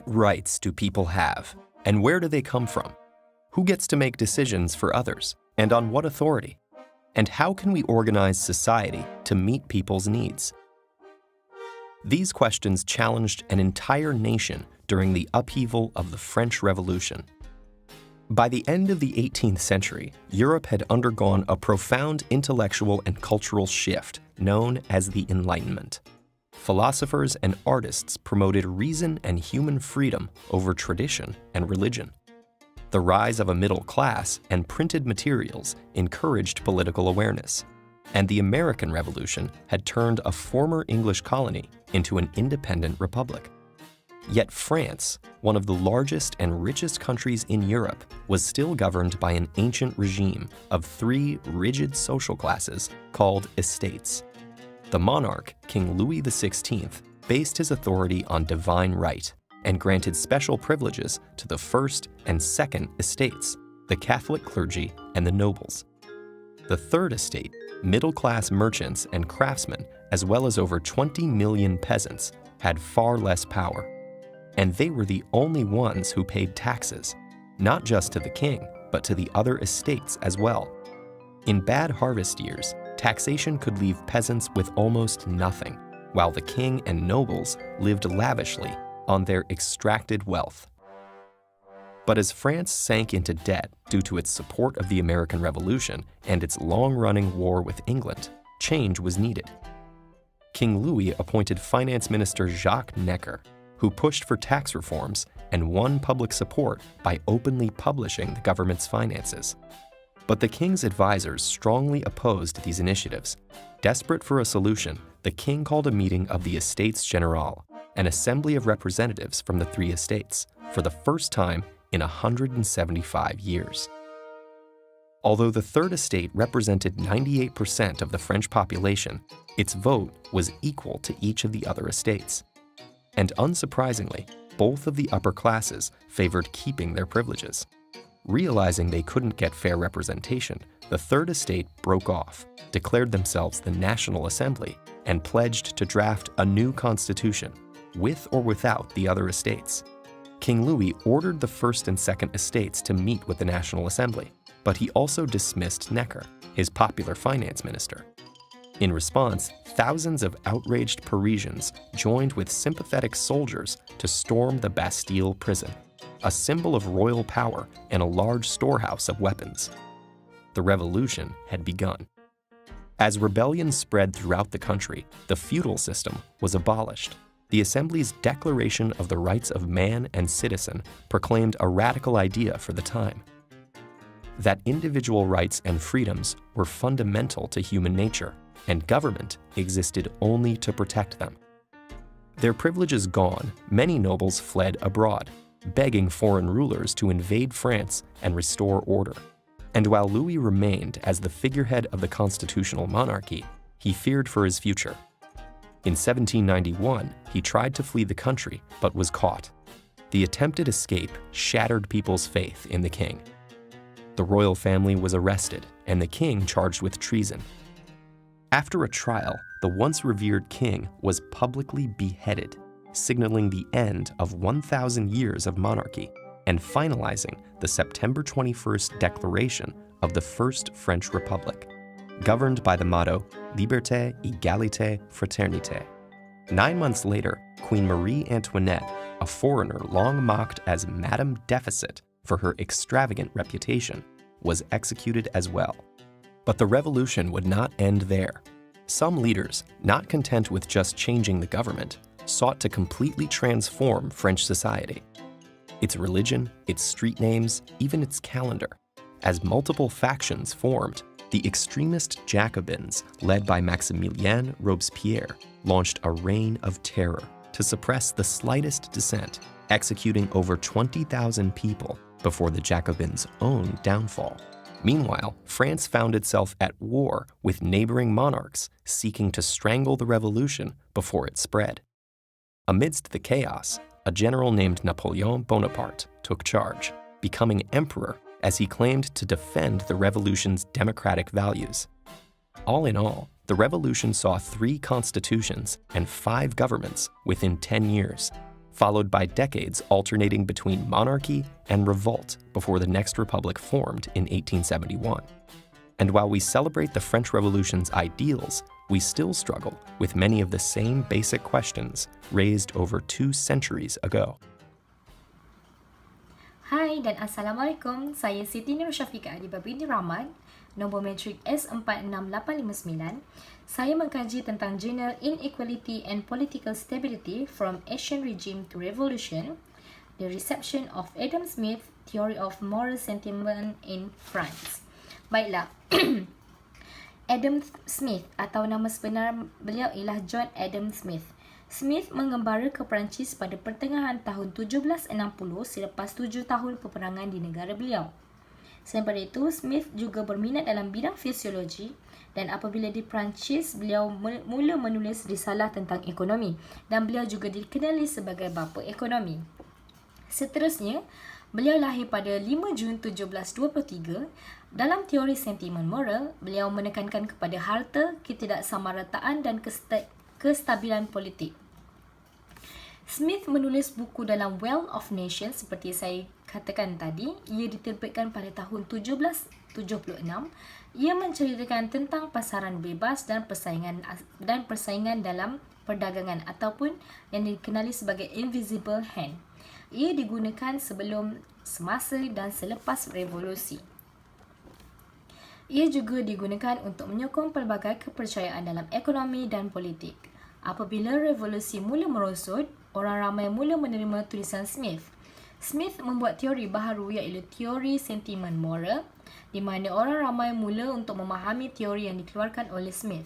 What rights do people have, and where do they come from? Who gets to make decisions for others, and on what authority? And how can we organize society to meet people's needs? These questions challenged an entire nation during the upheaval of the French Revolution. By the end of the 18th century, Europe had undergone a profound intellectual and cultural shift known as the Enlightenment. Philosophers and artists promoted reason and human freedom over tradition and religion. The rise of a middle class and printed materials encouraged political awareness, and the American Revolution had turned a former English colony into an independent republic. Yet France, one of the largest and richest countries in Europe, was still governed by an ancient regime of three rigid social classes called estates. The monarch, King Louis XVI, based his authority on divine right and granted special privileges to the first and second estates, the Catholic clergy and the nobles. The third estate, middle-class merchants and craftsmen, as well as over 20 million peasants, had far less power. And they were the only ones who paid taxes, not just to the king, but to the other estates as well. In bad harvest years, taxation could leave peasants with almost nothing, while the king and nobles lived lavishly on their extracted wealth. But as France sank into debt due to its support of the American Revolution and its long-running war with England, change was needed. King Louis appointed Finance Minister Jacques Necker, who pushed for tax reforms and won public support by openly publishing the government's finances. But the king's advisors strongly opposed these initiatives. Desperate for a solution, the king called a meeting of the Estates General, an assembly of representatives from the three estates, for the first time in 175 years. Although the Third Estate represented 98% of the French population, its vote was equal to each of the other estates. And unsurprisingly, both of the upper classes favored keeping their privileges. Realizing they couldn't get fair representation, the Third Estate broke off, declared themselves the National Assembly, and pledged to draft a new constitution, with or without the other estates. King Louis ordered the First and Second Estates to meet with the National Assembly, but he also dismissed Necker, his popular finance minister. In response, thousands of outraged Parisians joined with sympathetic soldiers to storm the Bastille prison, a symbol of royal power and a large storehouse of weapons. The revolution had begun. As rebellion spread throughout the country, the feudal system was abolished. The Assembly's Declaration of the Rights of Man and Citizen proclaimed a radical idea for the time: that individual rights and freedoms were fundamental to human nature, and government existed only to protect them. Their privileges gone, many nobles fled abroad, begging foreign rulers to invade France and restore order. And while Louis remained as the figurehead of the constitutional monarchy, he feared for his future. In 1791, he tried to flee the country but was caught. The attempted escape shattered people's faith in the king. The royal family was arrested and the king charged with treason. After a trial, the once revered king was publicly beheaded, signaling the end of 1,000 years of monarchy and finalizing the September 21st declaration of the First French Republic, governed by the motto Liberté, Égalité, Fraternité. 9 months later, Queen Marie Antoinette, a foreigner long mocked as Madame Deficit for her extravagant reputation, was executed as well. But the revolution would not end there. Some leaders, not content with just changing the government, sought to completely transform French society. Its religion, its street names, even its calendar. As multiple factions formed, the extremist Jacobins, led by Maximilien Robespierre, launched a reign of terror to suppress the slightest dissent, executing over 20,000 people before the Jacobins' own downfall. Meanwhile, France found itself at war with neighboring monarchs seeking to strangle the revolution before it spread. Amidst the chaos, a general named Napoleon Bonaparte took charge, becoming emperor as he claimed to defend the revolution's democratic values. All in all, the revolution saw 3 constitutions and 5 governments within 10 years. followed by decades alternating between monarchy and revolt before the next republic formed in 1871. And while we celebrate the French Revolution's ideals, we still struggle with many of the same basic questions raised over 2 centuries ago. Hai dan Assalamualaikum, saya Siti Nur Syafiqah Adiba binti Rahman, nombor metrik S46859. Saya mengkaji tentang Journal Inequality and Political Stability from Asian Regime to Revolution, the reception of Adam Smith, Theory of Moral Sentiment in France. Baiklah, Adam Smith atau nama sebenar beliau ialah John Adam Smith. Smith mengembara ke Perancis pada pertengahan tahun 1760 selepas 7 tahun peperangan di negara beliau. Selain daripada itu, Smith juga berminat dalam bidang fisiologi dan apabila di Perancis, beliau mula menulis risalah tentang ekonomi dan beliau juga dikenali sebagai bapa ekonomi. Seterusnya, beliau lahir pada 5 Jun 1723. Dalam teori sentimen moral, beliau menekankan kepada harta, ketidaksamarataan dan kestabilan politik. Smith menulis buku dalam Wealth of Nations seperti saya katakan tadi. Ia diterbitkan pada tahun 1776. Ia menceritakan tentang pasaran bebas dan persaingan dalam perdagangan ataupun yang dikenali sebagai invisible hand. Ia digunakan sebelum, semasa dan selepas revolusi. Ia juga digunakan untuk menyokong pelbagai kepercayaan dalam ekonomi dan politik. Apabila revolusi mula merosot, orang ramai mula menerima tulisan Smith. Smith membuat teori baharu iaitu teori sentimen moral, di mana orang ramai mula untuk memahami teori yang dikeluarkan oleh Smith.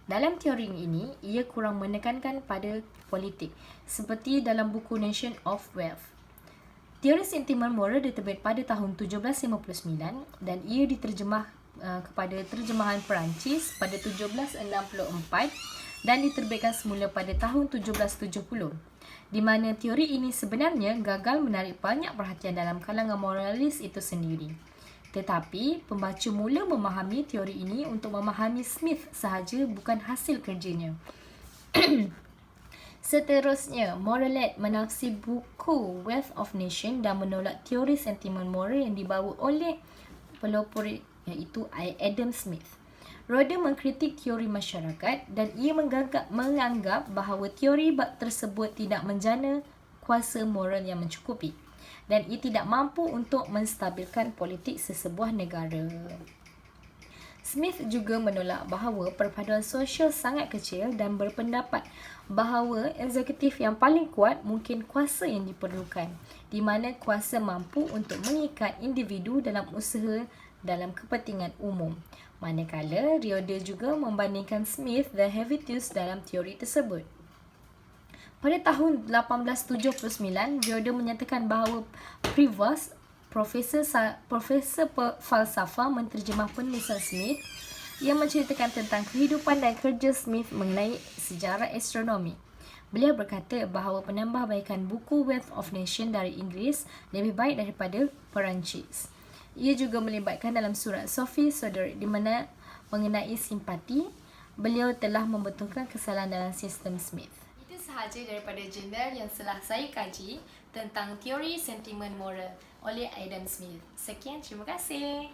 Dalam teori ini, ia kurang menekankan pada politik, seperti dalam buku Nation of Wealth. Teori sentimen moral diterbit pada tahun 1759 dan ia diterjemah kepada terjemahan Perancis pada 1764 dan diterbitkan semula pada tahun 1770, di mana teori ini sebenarnya gagal menarik banyak perhatian dalam kalangan moralis itu sendiri. Tetapi, pembaca mula memahami teori ini untuk memahami Smith sahaja, bukan hasil kerjanya. Seterusnya, Moralet menafsir buku Wealth of Nations dan menolak teori sentimen moral yang dibawa oleh pelopor iaitu Adam Smith. Roda mengkritik teori masyarakat dan ia menganggap bahawa teori tersebut tidak menjana kuasa moral yang mencukupi dan ia tidak mampu untuk menstabilkan politik sesebuah negara. Smith juga menolak bahawa perpaduan sosial sangat kecil dan berpendapat bahawa eksekutif yang paling kuat mungkin kuasa yang diperlukan, di mana kuasa mampu untuk mengikat individu dalam usaha dalam kepentingan umum. Manakala, Riode juga membandingkan Smith dan Helvetius dalam teori tersebut. Pada tahun 1879, Riode menyatakan bahawa Prevost, profesor falsafah, menterjemah penulisan Smith yang menceritakan tentang kehidupan dan kerja Smith mengenai sejarah astronomi. Beliau berkata bahawa penambahbaikan buku Wealth of Nations dari Inggeris lebih baik daripada Perancis. Ia juga melibatkan dalam surat Sophie Soderic di mana mengenai simpati, beliau telah membetulkan kesalahan dalam sistem Smith. Itu sahaja daripada jurnal yang telah saya kaji tentang teori sentimen moral oleh Adam Smith. Sekian, terima kasih.